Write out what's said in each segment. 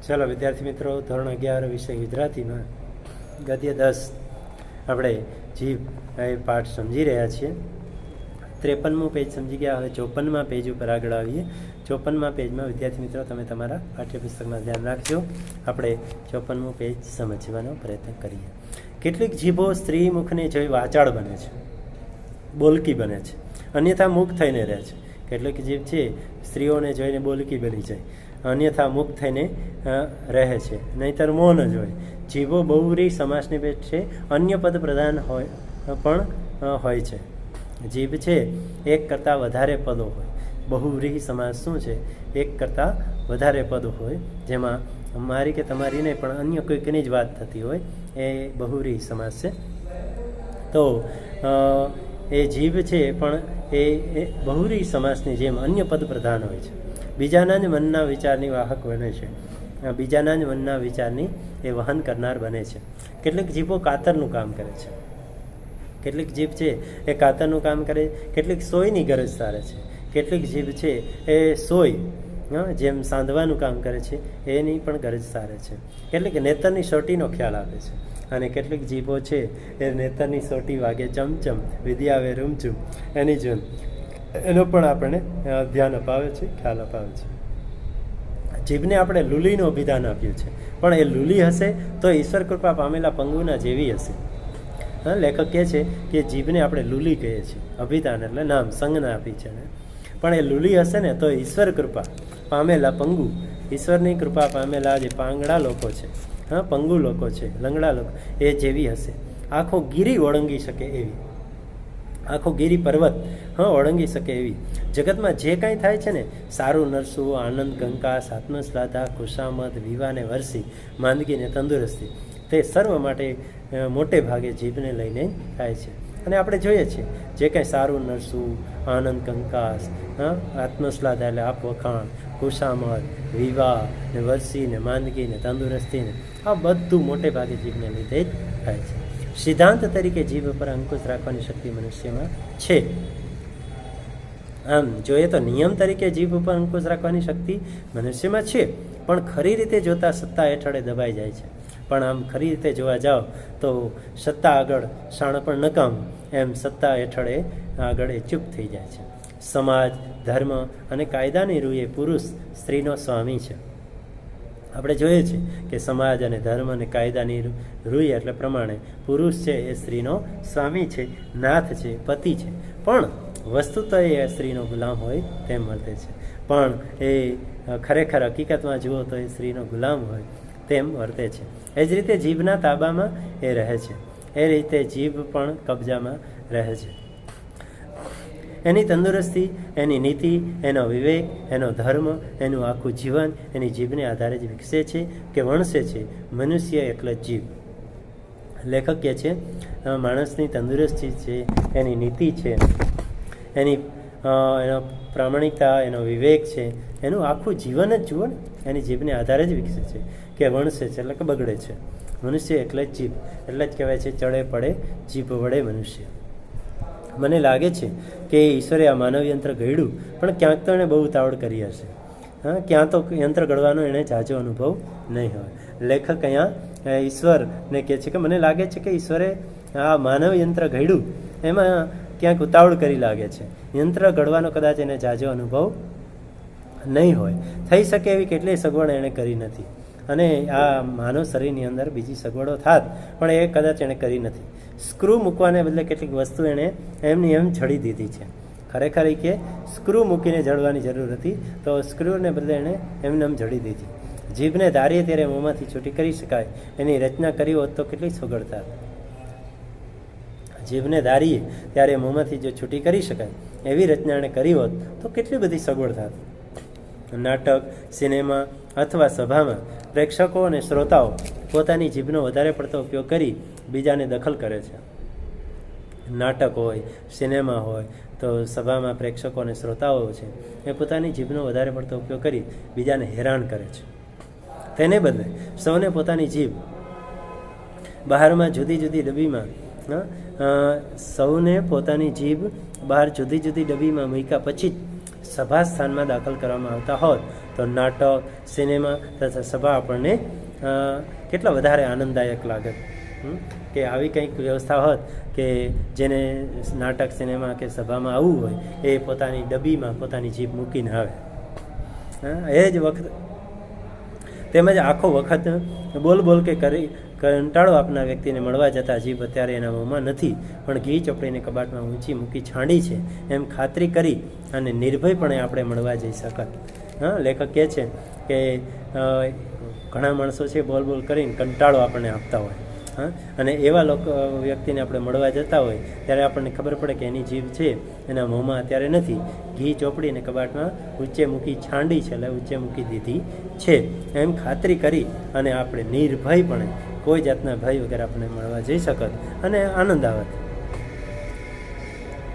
ચાલો વિદ્યાર્થી મિત્રો, ધોરણ 11 વિષય ગુજરાતીમાં ગદ્ય 10 આપણે જીભ એ પાઠ સમજી રહ્યા છીએ. 53મું પેજ સમજી ગયા. હવે 54મા પેજ ઉપર આગળ આવીએ. 54મા પેજમાં વિદ્યાર્થી મિત્રો તમે તમારા પાઠ્યપુસ્તકમાં ધ્યાન રાખજો. આપણે 54મું પેજ સમજવાનો પ્રયત્ન કરીએ. કેટલીક જીભો સ્ત્રી મુખને જોઈ વાચાળ બને છે, બોલકી બને છે, અન્યથા મુખ થઈને રહે છે. કેટલીક જીભ છે સ્ત્રીઓને જોઈને બોલકી બની જાય, અન્યથા મુખ થઈને રહે છે, નહીંતર મૌન જ હોય. જીભો બહુવ્રીહી સમાસની પેટ છે, અન્ય પદ પ્રધાન પણ હોય છે. જીભ છે એક કરતાં વધારે પદો હોય. બહુવ્રીહી સમાસ શું છે? એક કરતાં વધારે પદો હોય, જેમાં મારી કે તમારી નહીં પણ અન્ય કોઈકની જ વાત થતી હોય, એ બહુવ્રીહી સમાસ છે. તો એ જીભ છે પણ એ બહુવ્રીહી સમાસની જેમ અન્ય પદ પ્રધાન હોય છે. બીજાના જ મનના વિચારની વાહક બને છે, બીજાના જ મનના વિચારની એ વહન કરનાર બને છે. કેટલીક જીભો કાતરનું કામ કરે છે, કેટલીક જીભ છે એ કાતરનું કામ કરે, કેટલીક સોયની ગરજ સારે છે. કેટલીક જીભ છે એ સોય જેમ સાંધવાનું કામ કરે છે એની પણ ગરજ સારે છે. કેટલીક નેતરની સોટીનો ખ્યાલ આપે છે, અને કેટલીક જીભો છે એ નેતરની સોટી વાગે ચમચમ, વિધિ આવે રૂમચુમ, એની જેમ એનો પણ આપણને ધ્યાન અપાવે છે, ખ્યાલ અપાવે છે. જીભને આપણે લુલીનું અભિધાન આપ્યું છે, પણ એ લુલી હશે તો ઈશ્વર કૃપા પામેલા પંગુના જેવી હશે. લેખક કહે છે કે જીભને આપણે લુલી કહીએ છીએ, અભિધાન એટલે નામ, સંજ્ઞા આપી છે ને. પણ એ લુલી હશે ને તો ઈશ્વર કૃપા પામેલા પંગુ, ઈશ્વરની કૃપા પામેલા જે પાંગડા લોકો છે, પંગુ લોકો છે, લંગડા લોકો, એ જેવી હશે. આખો ગીરી ઓળંગી શકે એવી, આખો ગીરી પર્વત ઓળંગી શકે એવી. જગતમાં જે કાંઈ થાય છે ને, સારું નરસું, આનંદ, કંકાસ, આત્મશ્લાઘા, ખુશામત, વિવાને વરસી, માંદગીને તંદુરસ્તી, તે સર્વ માટે મોટે ભાગે જીભને લઈને થાય છે. અને આપણે જોઈએ છીએ જે કાંઈ સારું નરસું, આનંદ, કંકાસ, આત્મશ્લાઘા એટલે આપ વખાણ, ખુશામત, વિવાહ ને વરસી ને માંદગી ને તંદુરસ્તી ને આ બધું મોટે ભાગે જીભને લીધે જ થાય છે. સિદ્ધાંત તરીકે જીભ પર અંકુશ રાખવાની શક્તિ મનુષ્યમાં છે. આમ જોઈએ તો નિયમ તરીકે જીભ ઉપર અંકુશ રાખવાની શક્તિ મનુષ્યમાં છે, પણ ખરી રીતે જોતા સત્તા હેઠળે દબાઈ જાય છે. પણ આમ ખરી રીતે જોવા જાઓ તો સત્તા આગળ શાણપણ નકામ, એમ સત્તા હેઠળે આગળ એ ચૂપ થઈ જાય છે. સમાજ, ધર્મ અને કાયદાની રૂએ પુરુષ સ્ત્રીનો સ્વામી છે. આપણે જોઈએ છીએ કે સમાજ અને ધર્મ અને કાયદાની રૂઈ એટલે પ્રમાણે પુરુષ છે એ સ્ત્રીનો સ્વામી છે, નાથ છે, પતિ છે. પણ વસ્તુતઃ એ સ્ત્રીનો ગુલામ હોય તેમ વર્તે છે. પણ એ ખરેખર હકીકતમાં જુઓ તો એ સ્ત્રીનો ગુલામ હોય તેમ વર્તે છે. એ જ રીતે જીભના તાબામાં એ રહે છે, એ રીતે જીભ પણ કબજામાં રહે છે. એની તંદુરસ્તી, એની નીતિ, એનો વિવેક, એનો ધર્મ, એનું આખું જીવન એની જીભને આધારે જ વિકસે છે કે વણસે છે. મનુષ્ય એટલે જીભ. લેખક કહે છે માણસની તંદુરસ્તી છે, એની નીતિ છે, એની એનો પ્રામાણિકતા, એનો વિવેક છે, એનું આખું જીવન જ જુઓ ને એની જીભને આધારે જ વિકસે છે કે વણસે છે એટલે કે બગડે છે. મનુષ્ય એટલે જ જીભ, એટલે જ કહેવાય છે ચડે પડે જીભ વડે મનુષ્ય. મને લાગે છે કે ઈશ્વરે આ માનવ યંત્ર ઘડ્યું, પણ ક્યાંક તો એણે બહુ ઉતાવળ કરી હશે. ક્યાં તો યંત્ર ઘડવાનો એણે ઝાઝો અનુભવ નહીં હોય. લેખક અહીંયા ઈશ્વરને કહે છે કે મને લાગે છે કે ઈશ્વરે આ માનવ યંત્ર ઘડ્યું એમાં ક્યાંક ઉતાવળ કરી લાગે છે. યંત્ર ઘડવાનો કદાચ એને ઝાઝો અનુભવ નહીં હોય. થઈ શકે એવી કેટલીય સગવડ એણે કરી નથી, અને આ માનવ શરીરની અંદર બીજી સગવડો થાત પણ એ કદાચ એણે કરી નથી. સ્ક્રૂ મૂકવાને બદલે કેટલીક વસ્તુ એણે એમની એમ જડી દીધી છે. ખરેખર એ કે સ્ક્રૂ મૂકીને જડવાની જરૂર હતી, તો સ્ક્રૂને બદલે એણે એમને એમ જડી દીધી. જીભને ધારીએ ત્યારે મોંમાંથી છૂટી કરી શકાય એની રચના કરી હોત તો કેટલી સગવડ થાત. જીભને ધારીએ ત્યારે મોંમાંથી જો છૂટી કરી શકાય એવી રચના એણે કરી હોત તો કેટલી બધી સગવડ થાત. નાટક, સિનેમા અથવા સભામાં પ્રેક્ષકો અને શ્રોતાઓ પોતાની જીભનો વધારે પડતો ઉપયોગ કરી બીજાને દખલ કરે છે. નાટક હોય, સિનેમા હોય તો સભામાં પ્રેક્ષકો અને શ્રોતાઓ છે એ પોતાની જીભનો વધારે પડતો ઉપયોગ કરી બીજાને હેરાન કરે છે. તેને બદલે સૌને પોતાની જીભ બહારમાં જુદી જુદી ડબ્બીમાં સૌને પોતાની જીભ બહાર જુદી જુદી ડબ્બીમાં મૂક્યા પછી સભા સ્થાનમાં દાખલ કરવામાં આવતા હોત તો નાટક, સિનેમા તથા સભા આપણને કેટલા વધારે આનંદદાયક લાગત. કે આવી કંઈક વ્યવસ્થા હોત કે જેને નાટક, સિનેમા કે સભામાં આવવું હોય એ પોતાની ડબ્બીમાં પોતાની જીભ મૂકીને આવે. એ જ વખત તેમજ આખો વખત બોલ કે કરી કંટાળો આપનાર વ્યક્તિને મળવા જતાં જીભ અત્યારે એના મોંમાં નથી, પણ ઘી ચોપડીને કબાટમાં ઊંચી મૂકી છાંડી છે એમ ખાતરી કરી અને નિર્ભયપણે આપણે મળવા જઈ શકત. લેખક કહે છે કે ઘણા માણસો છે બોલ કરીને કંટાળો આપણને આપતા હોય, અને એવા વ્યક્તિને આપણે મળવા જતા હોય ત્યારે આપણને ખબર પડે કે એની જીભ છે એના મોંમાં અત્યારે નથી, ઘી ચોપડીને કબાટમાં ઊંચે મૂકી છાંડી છે, એટલે ઊંચે મૂકી દીધી છે એમ ખાતરી કરી અને આપણે નિર્ભયપણે કોઈ જાતના ભય વગર આપણે મળવા જઈ શકત અને આનંદ આવત.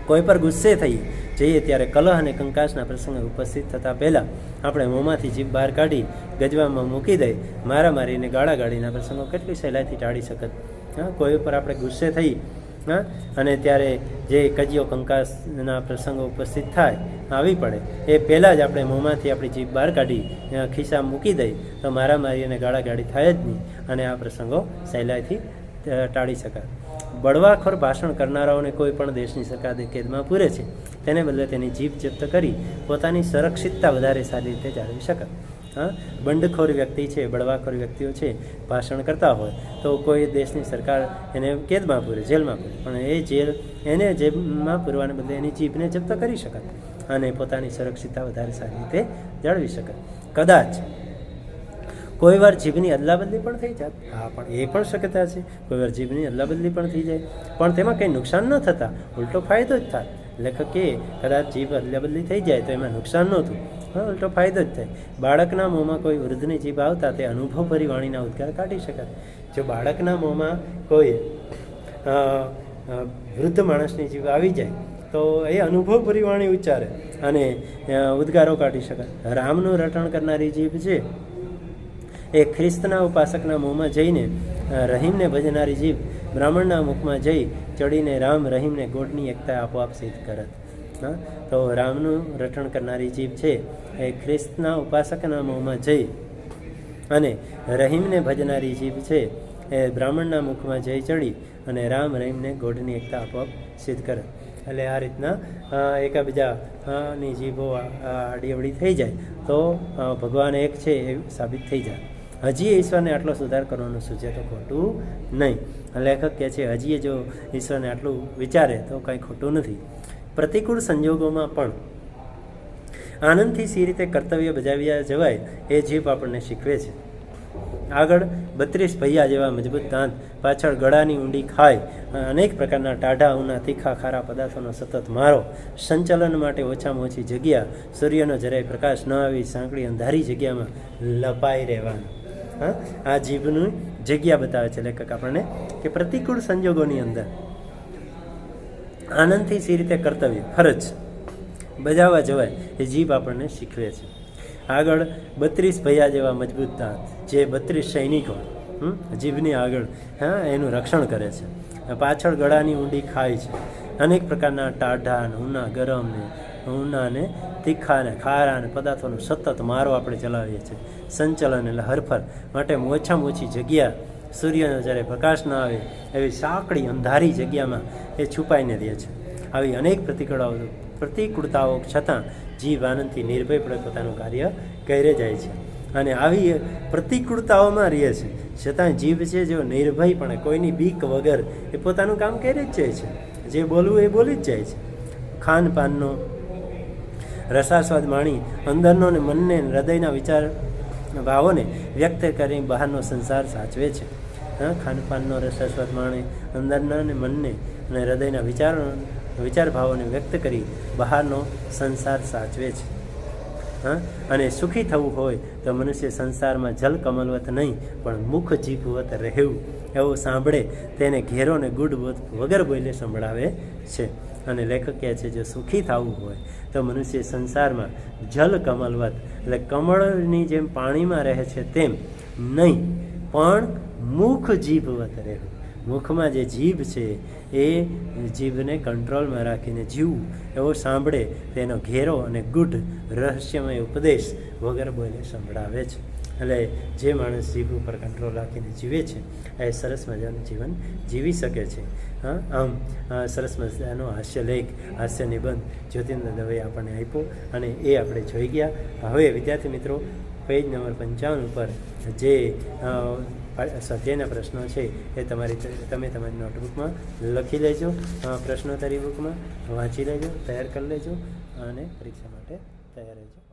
કોઈ પર ગુસ્સે થઈ જઈએ ત્યારે કલહ અને કંકાસના પ્રસંગે ઉપસ્થિત થતાં પહેલાં આપણે મોંમાંથી જીભ બહાર કાઢી ગજવામાં મૂકી દઈ મારીને ગાળાગાળીના પ્રસંગો કેટલી સહેલાઈથી ટાળી શકત. કોઈ ઉપર આપણે ગુસ્સે થઈ અને ત્યારે જે કજિયો કંકાસના પ્રસંગો ઉપસ્થિત થાય આવી પડે એ પહેલાં જ આપણે મોંમાંથી આપણી જીભ બહાર કાઢી ખિસ્સા મૂકી દઈ તો મારી અને ગાળાગાળી થાય જ નહીં અને આ પ્રસંગો સહેલાઈથી ટાળી શકાય. બળવાખોર ભાષણ કરનારાઓને કોઈ પણ દેશની સરકાર કેદમાં પૂરે છે, તેને બદલે તેની જીભ જપ્ત કરી પોતાની સુરક્ષિતતા વધારે સારી રીતે જાળવી શકે. બંડખોર વ્યક્તિ છે, બળવાખોર વ્યક્તિઓ છે, ભાષણ કરતા હોય તો કોઈ દેશની સરકાર એને કેદમાં પૂરે, જેલમાં પૂરે, પણ એને જેલમાં પૂરવાને બદલે એની જીભને જપ્ત કરી શકે અને પોતાની સુરક્ષિતતા વધારે સારી રીતે જાળવી શકે. કદાચ કોઈ વાર જીભની અદલાબદલી પણ થઈ જાય, પણ એ પણ શક્યતા છે. કોઈ વાર જીભની અદલાબદલી પણ થઈ જાય પણ તેમાં કંઈ નુકસાન ન થતાં ઉલટો ફાયદો જ થાય. લેખક કે કદાચ જીભ અદલાબદલી થઈ જાય તો એમાં નુકસાન નહોતું, ઉલટો ફાયદો જ થાય. બાળકના મોંમાં કોઈ વૃદ્ધની જીભ આવતા તે અનુભવભરી વાણીના ઉદ્ગાર કાઢી શકાય. જો બાળકના મોંમાં કોઈ વૃદ્ધ માણસની જીભ આવી જાય તો એ અનુભવભરી વાણી ઉચ્ચારે અને ઉદ્ગારો કાઢી શકાય. રામનું રટણ કરનારી જીભ છે એ ખ્રિસ્તના ઉપાસકના મોંમાં જઈને રહીમને ભજનારી જીભ બ્રાહ્મણના મુખમાં જઈ ચડીને રામ રહીમને ગોળની એકતા આપોઆપ સિદ્ધ કરત. તો રામનું રટણ કરનારી જીભ છે એ ખ્રિસ્તના ઉપાસકના મોંમાં જઈ અને રહીમને ભજનારી જીભ છે એ બ્રાહ્મણના મુખમાં જઈ ચડી અને રામ રહીમને ગોળની એકતા આપોઆપ સિદ્ધ કરત. એટલે આ રીતના એકાબીજાની જીભો આડીઅવળી થઈ જાય તો ભગવાન એક છે એ સાબિત થઈ જાય. હજી ઈશ્વરને આટલો સુધાર કરવાનું સૂચે તો ખોટું નહીં. લેખક કહે છે હજી જો ઈશ્વરને આટલું વિચારે તો કાંઈ ખોટું નથી. પ્રતિકૂળ સંજોગોમાં પણ આનંદથી સી રીતે કર્તવ્ય બજાવ્યા જવાય એ જીભ આપણને શીખવે છે. આગળ 32 પૈયા જેવા મજબૂત દાંત, પાછળ ગળાની ઊંડી ખાય, અનેક પ્રકારના ટાઢા, ઊના, તીખા, ખારા પદાર્થોનો સતત મારો, સંચલન માટે ઓછામાં ઓછી જગ્યા, સૂર્યનો જરાય પ્રકાશ ન આવી સાંકડી અંધારી જગ્યામાં લપાઈ રહેવાનું. આ જીભનું જગ્યા બતાવે છે લેખક આપણને કે પ્રતિકૂળ સંજોગોની અંદર આનંદથી સી રીતે કર્તવ્ય ફરજ બજાવવા જવાય એ જીભ આપણને શીખવે છે. આગળ 32 ભૈયા જેવા મજબૂત દાંત, જે 32 સૈનિકો જીભની આગળ એનું રક્ષણ કરે છે. પાછળ ગળાની ઊંડી ખાય છે, અનેક પ્રકારના ટાઢા, ઊના, ગરમ ને ઊના ને તીખા ને ખારા ને પદાર્થોનો સતત મારો આપણે ચલાવીએ છીએ. સંચલન એટલે હરફર માટે ઓછામાં ઓછી જગ્યા, સૂર્યનો જ્યારે પ્રકાશ ન આવે એવી સાંકડી અંધારી જગ્યામાં એ છુપાઈને રહે છે. આવી અનેક પ્રતિકૂળતાઓ છતાં જીભ આનંદથી નિર્ભયપણે પોતાનું કાર્ય કરે જાય છે અને આવી પ્રતિકૂળતાઓમાં રહે છે છતાં જીભ છે જો નિર્ભયપણે કોઈની બીક વગર એ પોતાનું કામ કરી જ જાય છે. જે બોલવું એ બોલી જ જાય છે. ખાનપાનનો રસાસ્વાદ માણી અંદરનો ને મનને હૃદયના વિચાર ભાવોને વ્યક્ત કરી બહારનો સંસાર સાચવે છે. ખાનપાનનો રસાસ્વાદ માણી અંદરના ને મનને અને હૃદયના વિચાર ભાવોને વ્યક્ત કરી બહારનો સંસાર સાચવે છે. અને સુખી થવું હોય તો મનુષ્ય સંસારમાં જલ કમલવત નહીં પણ મુખ જીભવત રહેવું એવું સાંભળે તેને ઘેરો ને ગુડ વગર બોલે સંભળાવે છે. અને લેખક કહે છે જો સુખી થવું હોય તો મનુષ્ય સંસારમાં જલ કમલવત એટલે કમળની જેમ પાણીમાં રહે છે તેમ નહીં પણ મુખ જીભવત રહેવું. મુખમાં જે જીભ છે એ જીભને કંટ્રોલમાં રાખીને જીવવું એવો સાંભળે તેનો ઘેરો અને ગૂઢ રહસ્યમય ઉપદેશ વગર બોલે સંભળાવે છે. એટલે જે માણસ જીભ ઉપર કંટ્રોલ રાખીને જીવે છે એ સરસ મજાનું જીવન જીવી શકે છે. આમ સરસ મજાનો હાસ્યલેખ હાસ્ય નિબંધ જ્યોતિન્દ્ર દવેએ આપણને આપ્યો અને એ આપણે જોઈ ગયા. હવે વિદ્યાર્થી મિત્રો પેજ નંબર 55 ઉપર જે સ્વાધ્યાયના પ્રશ્નો છે એ તમે તમારી નોટબુકમાં લખી લેજો, પ્રશ્નોત્તરી બુકમાં વાંચી લેજો, તૈયાર કરી લેજો અને પરીક્ષા માટે તૈયાર રહેજો.